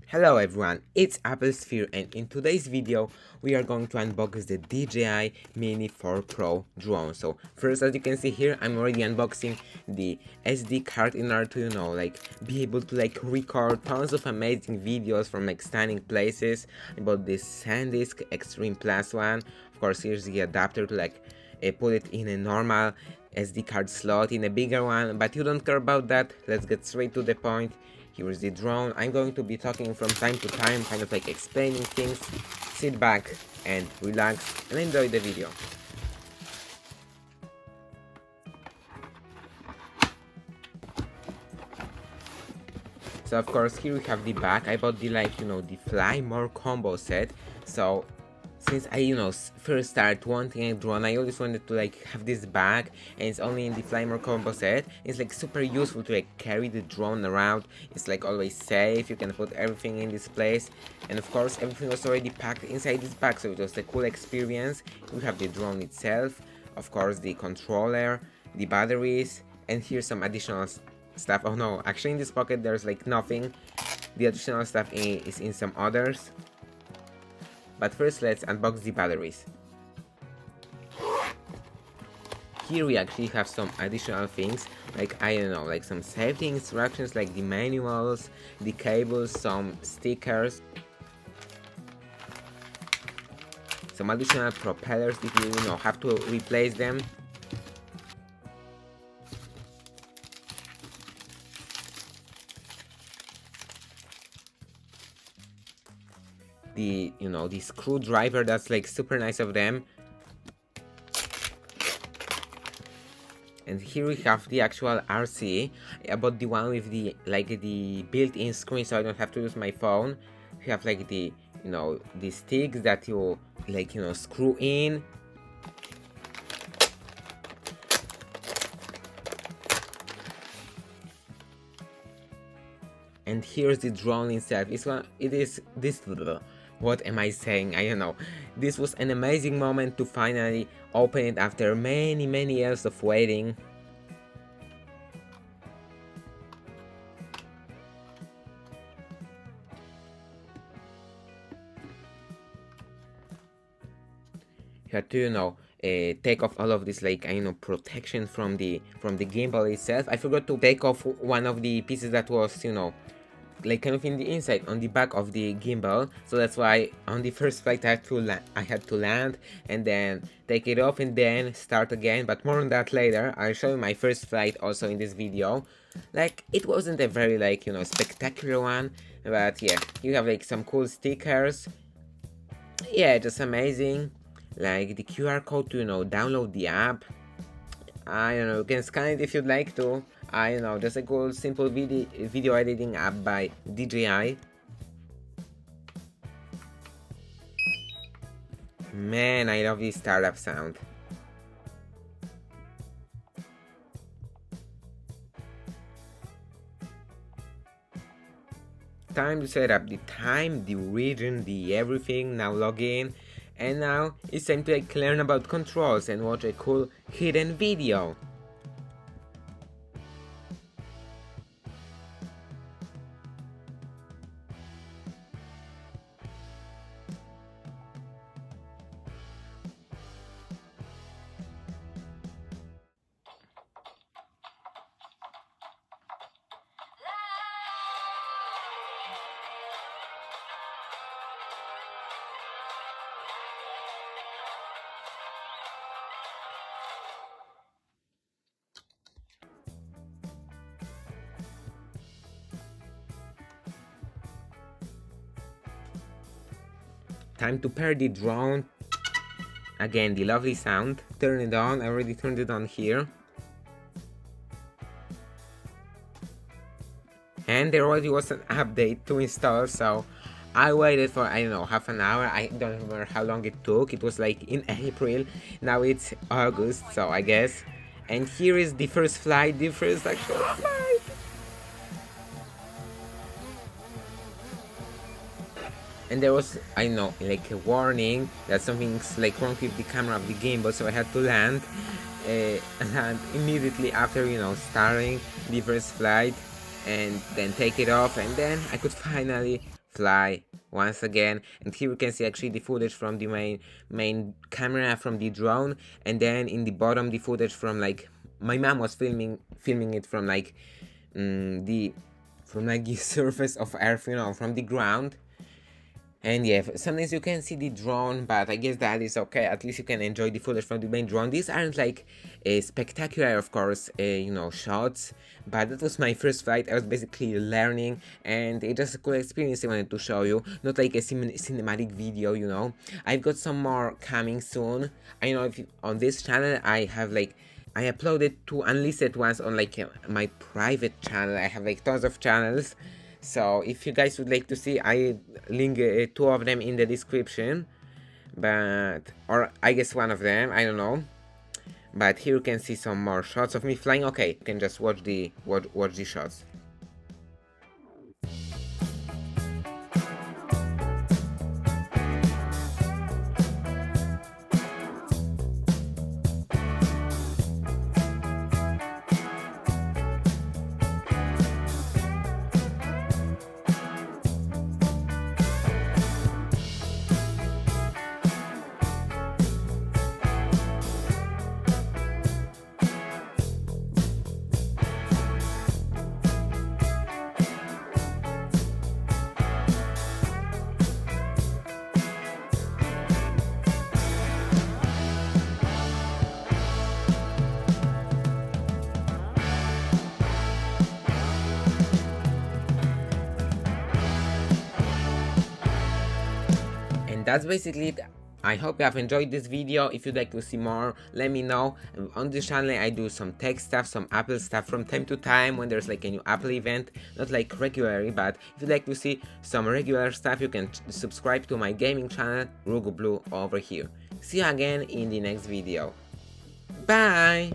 Hello everyone, it's Applesphere, and in today's video we are going to unbox the DJI Mini 4 Pro drone. So first, as you can see here, I'm already unboxing the SD card in order to, be able to record tons of amazing videos from stunning places. About this SanDisk Extreme Plus one. Of course, here's the adapter to put it in a normal SD card slot in a bigger one, but you don't care about that. Let's get straight to the point. Here is the drone. I'm going to be talking from time to time, kind of explaining things. Sit back and relax and enjoy the video. So of course here we have the back. I bought the the Fly More combo set. So since I first started wanting a drone, I always wanted to have this bag, and it's only in the Fly More combo set. It's super useful to carry the drone around. It's always safe. You can put everything in this place, and of course everything was already packed inside this bag, so it was a cool experience. We have the drone itself, of course the controller, the batteries, and here's some additional stuff. Oh no, actually in this pocket there's nothing. The additional stuff is in some others. But first, let's unbox the batteries. Here we actually have some additional things, I don't know, some safety instructions, like the manuals, the cables, some stickers, some additional propellers if you have to replace them. The screwdriver, that's super nice of them. And here we have the actual RC. I bought the one with the the built-in screen, so I don't have to use my phone. We have the the sticks that you screw in. And here's the drone itself. It is this. What am I saying? I don't know. This was an amazing moment to finally open it after many years of waiting. You have to take off all of this protection from the gimbal itself. I forgot to take off one of the pieces that was kind of in the inside, on the back of the gimbal, so that's why on the first flight I had to land and then take it off and then start again. But more on that later. I'll show you my first flight also in this video. It wasn't a very spectacular one, but yeah, you have some cool stickers. Yeah, just amazing. The QR code to download the app. I don't know, you can scan it if you'd like to. I don't know, just a cool simple video editing app by DJI. Man, I love this startup sound. Time to set up the time, the region, the everything. Now log in. And now it's time to learn about controls and watch a cool hidden video. Time to pair the drone. Again, the lovely sound. Turn it on. I already turned it on here. And there already was an update to install, so I waited for, I don't know, half an hour. I don't remember how long it took. It was in April. Now it's August, so I guess. And here is the first flight, the first actual flight. And there was, I know, a warning that something's wrong with the camera of the gimbal, so I had to land. And immediately after, starting the first flight. and then take it off, and then I could finally fly once again. And here you can see actually the footage from the main camera from the drone, and then in the bottom the footage from like my mom was filming it from like the surface of Earth, you know, from the ground. And yeah, sometimes you can see the drone, but I guess that is okay. At least you can enjoy the footage from the main drone. These aren't like spectacular, of course, you know, shots, but that was my first flight. I was basically learning, and it's just a cool experience I wanted to show you. Not like a cinematic video, you know. I've got some more coming soon. I know if on this channel I have like I uploaded 2 unlisted ones on like my private channel. I have like tons of channels. So if you guys would like to see, I link 2 of them in the description, but or I guess one of them, I don't know. But here you can see some more shots of me flying. Okay, you can just watch the shots. And that's basically it. I hope you have enjoyed this video. If you'd like to see more, let me know. On this channel I do some tech stuff, some Apple stuff from time to time when there's like a new Apple event. Not like regularly, but if you'd like to see some regular stuff, you can subscribe to my gaming channel, Rugo Blue, over here. See you again in the next video. Bye!